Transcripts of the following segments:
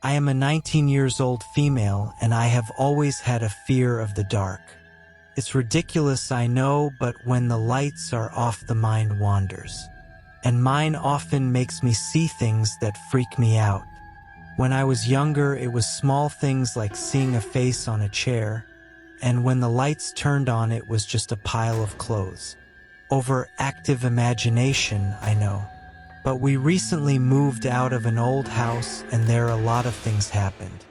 I am a 19 years old female and I have always had a fear of the dark. It's ridiculous, I know, but when the lights are off, the mind wanders. And mine often makes me see things that freak me out. When I was younger, it was small things like seeing a face on a chair, and when the lights turned on, it was just a pile of clothes. Overactive imagination, I know. But we recently moved out of an old house and there a lot of things happened.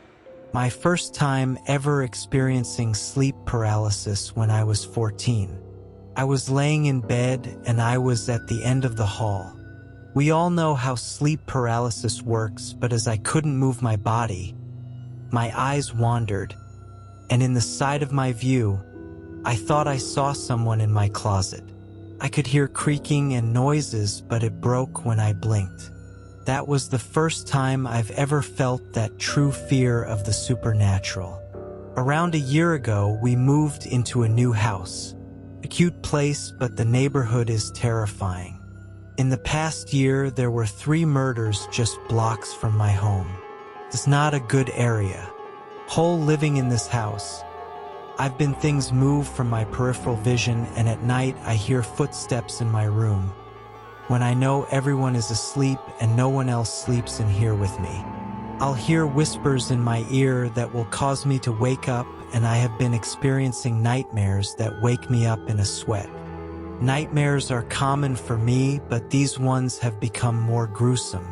My first time ever experiencing sleep paralysis when I was 14. I was laying in bed and I was at the end of the hall. We all know how sleep paralysis works, but as I couldn't move my body, my eyes wandered, and in the side of my view, I thought I saw someone in my closet. I could hear creaking and noises, but it broke when I blinked. That was the first time I've ever felt that true fear of the supernatural. Around a year ago, we moved into a new house. A cute place, but the neighborhood is terrifying. In the past year, there were 3 murders just blocks from my home. It's not a good area. Whole living in this house, I've been things move from my peripheral vision, and at night I hear footsteps in my room. When I know everyone is asleep and no one else sleeps in here with me, I'll hear whispers in my ear that will cause me to wake up, and I have been experiencing nightmares that wake me up in a sweat. Nightmares are common for me, but these ones have become more gruesome.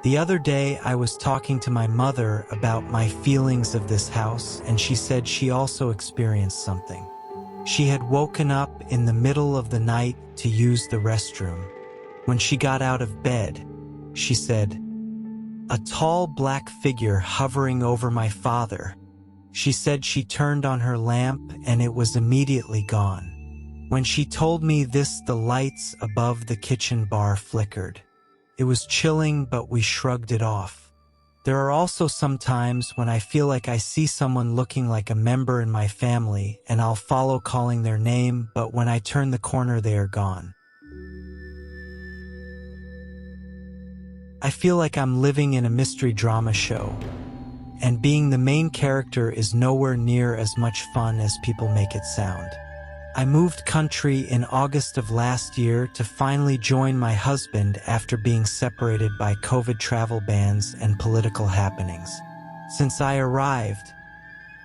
The other day, I was talking to my mother about my feelings of this house, and she said she also experienced something. She had woken up in the middle of the night to use the restroom. When she got out of bed, she said, "A tall black figure hovering over my father." She said she turned on her lamp and it was immediately gone. When she told me this, the lights above the kitchen bar flickered. It was chilling, but we shrugged it off. There are also some times when I feel like I see someone looking like a member in my family, and I'll follow calling their name, but when I turn the corner, they are gone. I feel like I'm living in a mystery drama show, and being the main character is nowhere near as much fun as people make it sound. I moved country in August of last year to finally join my husband after being separated by COVID travel bans and political happenings. Since I arrived,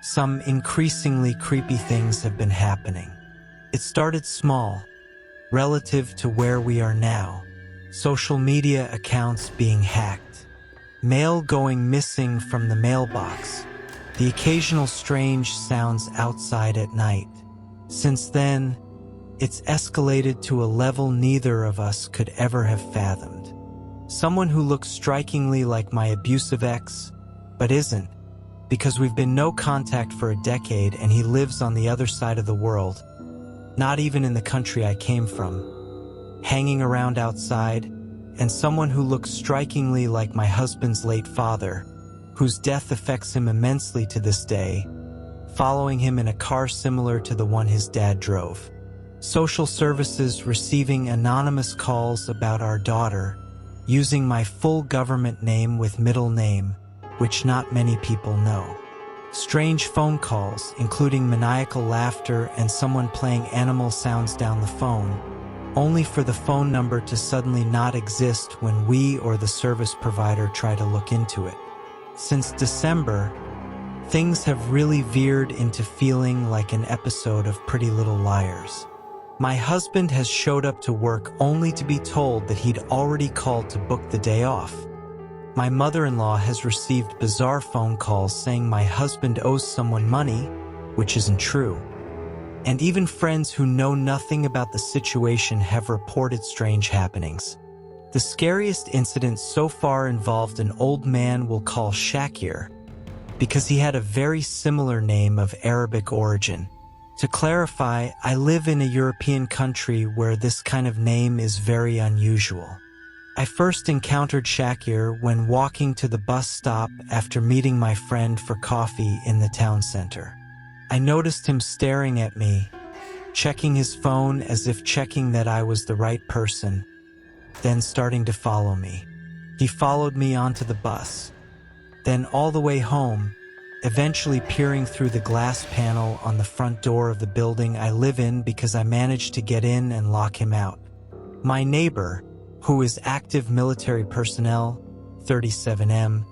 some increasingly creepy things have been happening. It started small, relative to where we are now. Social media accounts being hacked, mail going missing from the mailbox, the occasional strange sounds outside at night. Since then, it's escalated to a level neither of us could ever have fathomed. Someone who looks strikingly like my abusive ex, but isn't, because we've been no contact for a decade and he lives on the other side of the world, not even in the country I came from, hanging around outside, and someone who looks strikingly like my husband's late father, whose death affects him immensely to this day, following him in a car similar to the one his dad drove. Social services receiving anonymous calls about our daughter, using my full government name with middle name, which not many people know. Strange phone calls, including maniacal laughter and someone playing animal sounds down the phone, only for the phone number to suddenly not exist when we or the service provider try to look into it. Since December, things have really veered into feeling like an episode of Pretty Little Liars. My husband has showed up to work only to be told that he'd already called to book the day off. My mother-in-law has received bizarre phone calls saying my husband owes someone money, which isn't true. And even friends who know nothing about the situation have reported strange happenings. The scariest incident so far involved an old man we'll call Shakir, because he had a very similar name of Arabic origin. To clarify, I live in a European country where this kind of name is very unusual. I first encountered Shakir when walking to the bus stop after meeting my friend for coffee in the town center. I noticed him staring at me, checking his phone as if checking that I was the right person, then starting to follow me. He followed me onto the bus. then all the way home, eventually peering through the glass panel on the front door of the building I live in because I managed to get in and lock him out. My neighbor, who is active military personnel, 37M,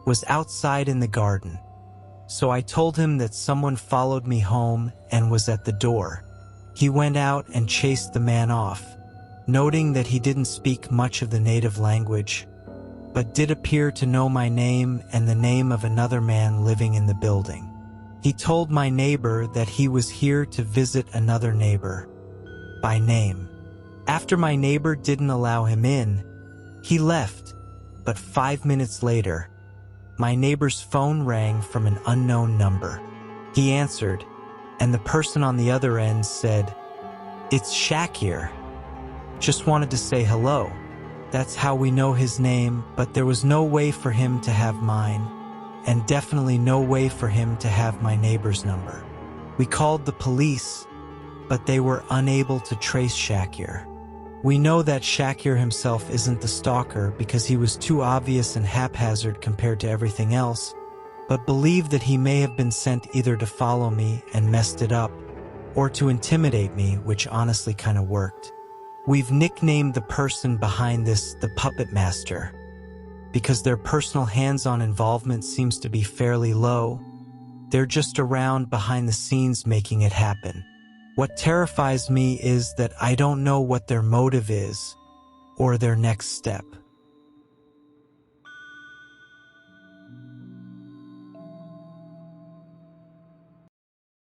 was outside in the garden. So I told him that someone followed me home and was at the door. He went out and chased the man off, noting that he didn't speak much of the native language, but did appear to know my name and the name of another man living in the building. He told my neighbor that he was here to visit another neighbor, by name. After my neighbor didn't allow him in, he left, but 5 minutes later, my neighbor's phone rang from an unknown number. He answered, and the person on the other end said, "It's Shakir. Just wanted to say hello." That's how we know his name, but there was no way for him to have mine, and definitely no way for him to have my neighbor's number. We called the police, but they were unable to trace Shakir. We know that Shakir himself isn't the stalker because he was too obvious and haphazard compared to everything else, but believe that he may have been sent either to follow me and messed it up, or to intimidate me, which honestly kind of worked. We've nicknamed the person behind this the Puppet Master, because their personal hands-on involvement seems to be fairly low. They're just around behind the scenes making it happen. What terrifies me is that I don't know what their motive is, or their next step.